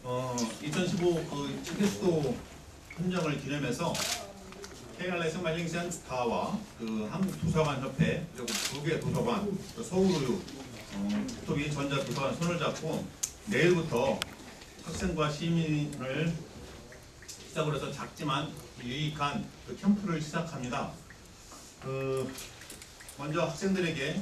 2015 그 체계수도 헌정을 기념해서 KRI 승마힐링센터와 그 한국도서관협회 그리고 두 개 도서관, 서울우유, 국토비 전자도서관 손을 잡고 내일부터 학생과 시민을 시작으로 해서 작지만 유익한 그 캠프를 시작합니다. 먼저 학생들에게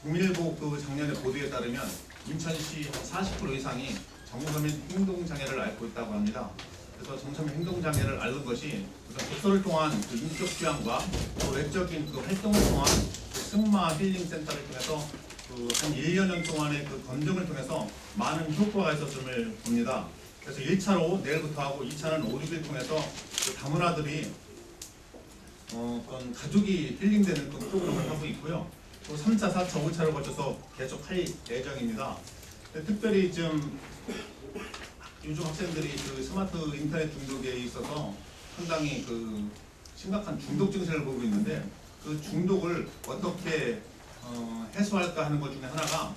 국민일보 그 작년에 보도에 따르면 인천시 40% 이상이 정서민 행동장애를 앓고 있다고 합니다. 그래서 정서민 행동장애를 앓는 것이 독서를 통한 그 인적 취향과 또 외적인 그 활동을 통한 그 승마 힐링 센터를 통해서 그 한 1여 년 동안의 그 검증을 통해서 많은 효과가 있었음을 봅니다. 그래서 1차로 내일부터 하고 2차는 5, 6일 통해서 그 다문화들이 가족이 힐링되는 그 프로그램을 하고 있고요. 또 3차, 4차, 5차를 거쳐서 계속 할 예정입니다. 특별히 좀 요즘 학생들이 그 스마트 인터넷 중독에 있어서 상당히 그 심각한 중독 증세를 보고 있는데 그 중독을 어떻게 해소할까 하는 것 중에 하나가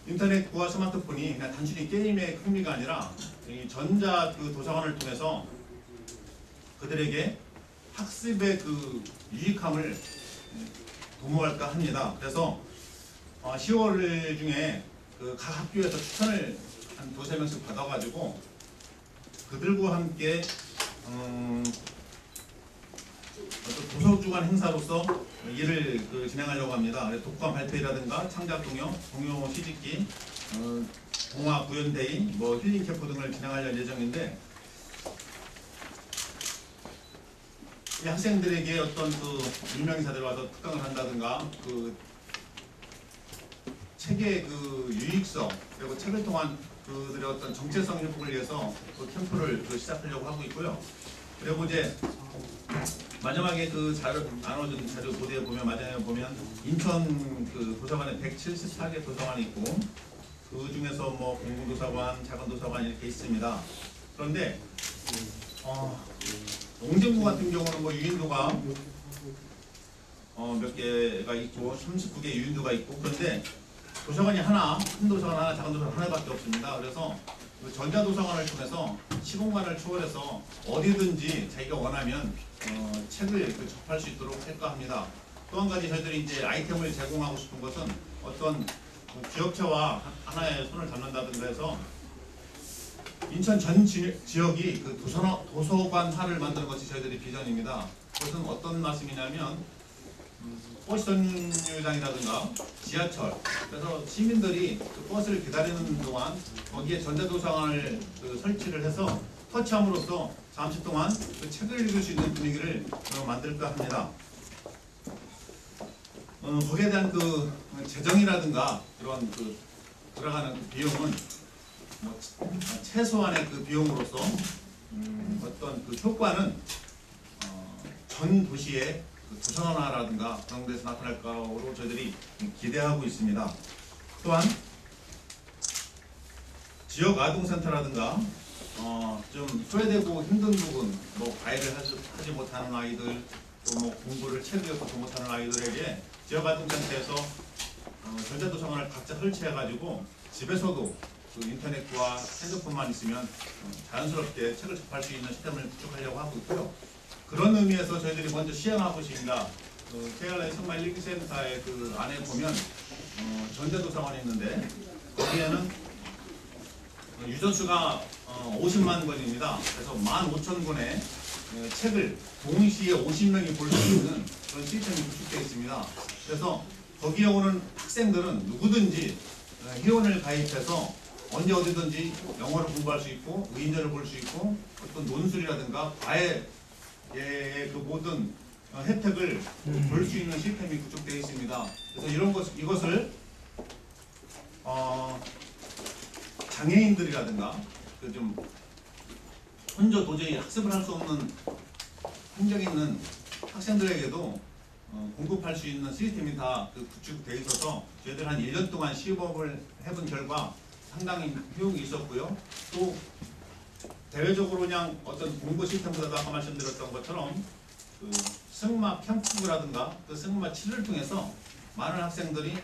인터넷과 스마트폰이 그냥 단순히 게임의 흥미가 아니라 이 전자 그 도서관을 통해서 그들에게 학습의 그 유익함을 도모할까 합니다. 그래서 10월 중에 그 각 학교에서 추천을 한 2~3명씩 받아가지고 그들과 함께 도서주간 행사로서 일을 진행하려고 합니다. 독감 발표라든가 창작 동요, 동요 시집기, 동화 구연데이, 뭐 힐링 캠프 등을 진행할 예정인데 이 학생들에게 어떤 그 유명인사들 와서 특강을 한다든가 그 책의 그 유익성 그리고 책을 통한 그들의 어떤 정체성 회복을 위해서 그 캠프를 시작하려고 하고 있고요. 그리고 이제 마지막에 그 자료 나눠준 자료 보도에 보면 마지막에 보면 인천 그 도서관에 174개 도서관이 있고 그 중에서 뭐 공공도서관, 작은도서관 이렇게 있습니다. 그런데 농진구 같은 경우는 뭐 유인도가 몇 개가 있고 39개 유인도가 있고 그런데 도서관이 하나, 큰 도서관 하나, 작은 도서관 하나밖에 없습니다. 그래서 그 전자도서관을 통해서 시공간을 초월해서 어디든지 자기가 원하면 책을 접할 수 있도록 할까 합니다. 또 한 가지 저희들이 이제 아이템을 제공하고 싶은 것은 어떤 기업체와 하나의 손을 잡는다든가 해서 인천 전 지역이 그 도서관화를 만드는 것이 저희들이 비전입니다. 그것은 어떤 말씀이냐면 버스 정류장이라든가 지하철 그래서 시민들이 그 버스를 기다리는 동안 거기에 전자도서관을 설치를 해서 터치함으로써 잠시 동안 그 책을 읽을 수 있는 분위기를 만들까 합니다. 거기에 대한 그 재정이라든가 이런 그 들어가는 비용은 뭐 최소한의 그 비용으로서 어떤 그 효과는 전 도시의 그 도서관화라든가 그런 데서 나타날 거로 저희들이 기대하고 있습니다. 또한 지역 아동센터라든가 좀 소외되고 힘든 부분, 뭐 과외를 하지 못하는 아이들, 또 뭐 공부를 책을 읽지 못하는 아이들에게 지역 아동센터에서 전자도서관을 각자 설치해가지고 집에서도 그 인터넷과 핸드폰만 있으면 자연스럽게 책을 접할 수 있는 시스템을 구축하려고 하고 있고요. 그런 의미에서 저희들이 먼저 시행하고 있습니다. KRI 승마 힐링센터의 그 안에 보면 전자도서관이 있는데 거기에는 유저수가 50만 권입니다. 그래서 15,000권의 책을 동시에 50명이 볼 수 있는 그런 시스템이 구축되어 있습니다. 그래서 거기에 오는 학생들은 누구든지 회원을 가입해서 언제 어디든지 영어를 공부할 수 있고 의인전을 볼 수 있고 어떤 논술이라든가 과외의 그 모든 혜택을 볼 수 있는 시스템이 구축되어 있습니다. 그래서 이것을 장애인들이라든가 그 좀 혼자 도저히 학습을 할 수 없는 환경에 있는 학생들에게도 공급할 수 있는 시스템이 다 구축되어 있어서 저희들 한 1년 동안 시범을 해본 결과 상당히 효용이 있었고요. 또 대외적으로 그냥 어떤 공부 시스템보다도 아까 말씀드렸던 것처럼 그 승마 캠프라든가 그 승마 치를 통해서 많은 학생들이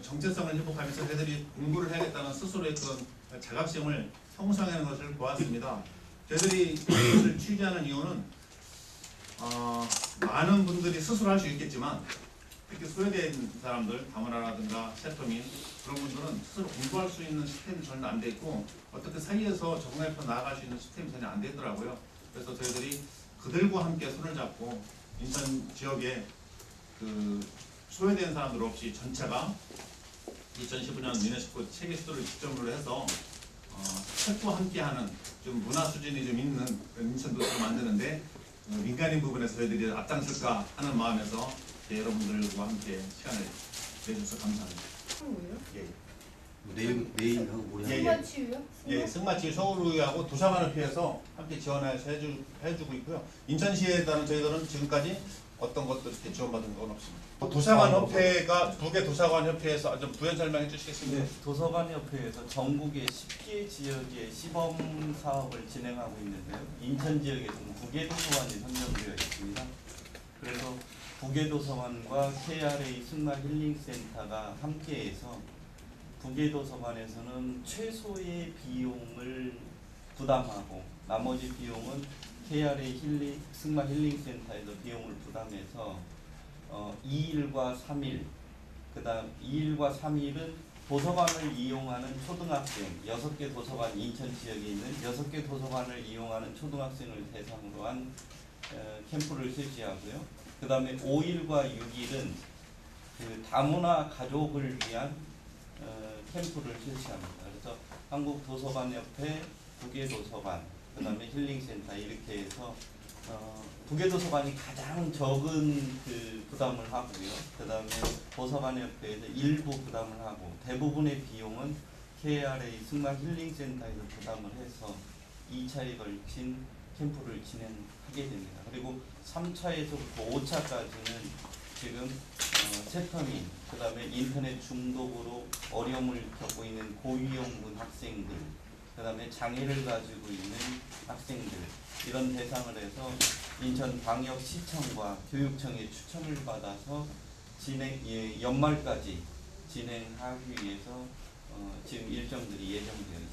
정체성을 회복하면서 저희들이 공부를 해야겠다는 스스로의 그런 자각심을 형성하는 것을 보았습니다. 저희들이 이것을 취재하는 이유는 많은 분들이 스스로 할 수 있겠지만 특히 소외된 사람들, 다문화라든가 세터민 그런 분들은 스스로 공부할 수 있는 시스템이 전혀 안 돼 있고 어떻게 사이에서 적응해서 나아갈 수 있는 시스템이 전혀 안 되더라고요. 그래서 저희들이 그들과 함께 손을 잡고 인천 지역에 그 소외된 사람들 없이 전체가 2015년 유네스코 세계 수도를 기점으로 해서 책과 함께하는 좀 문화 수준이 좀 있는 그런 인천도시를 만드는데 민간인 부분에서 저희들이 앞장설까 하는 마음에서 여러분들과 함께 시간을 내주셔서 감사합니다. 뭐예요? 예. 내일하고 모레 예, 예. 승마치유요? 예, 승마치 서울의하고 도서관협회에서 함께 지원해서 해주고 있고요. 인천시에다는 저희들은 지금까지 어떤 것도 이렇게 지원받은 건 없습니다. 도서관협회가 북의 도서관협회에서 좀 부연 설명해 주시겠습니까? 네, 도서관협회에서 전국의 10개 지역의 시범 사업을 진행하고 있는데요. 인천 지역에서는 9개 도서관이 선정되어 있습니다. 그래서 9개 도서관과 KRA 승마 힐링센터가 함께해서 9개 도서관에서는 최소의 비용을 부담하고 나머지 비용은 KRA 승마 힐링센터에서 비용을 부담해서 2일과 3일, 그다음 2일과 3일은 도서관을 이용하는 초등학생 6개 도서관, 인천 지역에 있는 6개 도서관을 이용하는 초등학생을 대상으로 한 캠프를 실시하고요. 그 다음에 5일과 6일은 그 다문화 가족을 위한 캠프를 실시합니다. 그래서 한국도서관협회, 9개 도서관, 그 다음에 힐링센터 이렇게 해서 9개 도서관이 가장 적은 그 부담을 하고요. 그 다음에 도서관협회에서 일부 부담을 하고 대부분의 비용은 KRA 승마 힐링센터에서 부담을 해서 2차에 걸친 캠프를 진행하게 됩니다. 그리고 3차에서부터 5차까지는 지금 세터민, 그 다음에 인터넷 중독으로 어려움을 겪고 있는 고위험군 학생들, 그 다음에 장애를 가지고 있는 학생들 이런 대상을 해서 인천광역시청과 교육청의 추천을 받아서 연말까지 진행하기 위해서 지금 일정들이 예정되어 있습니다.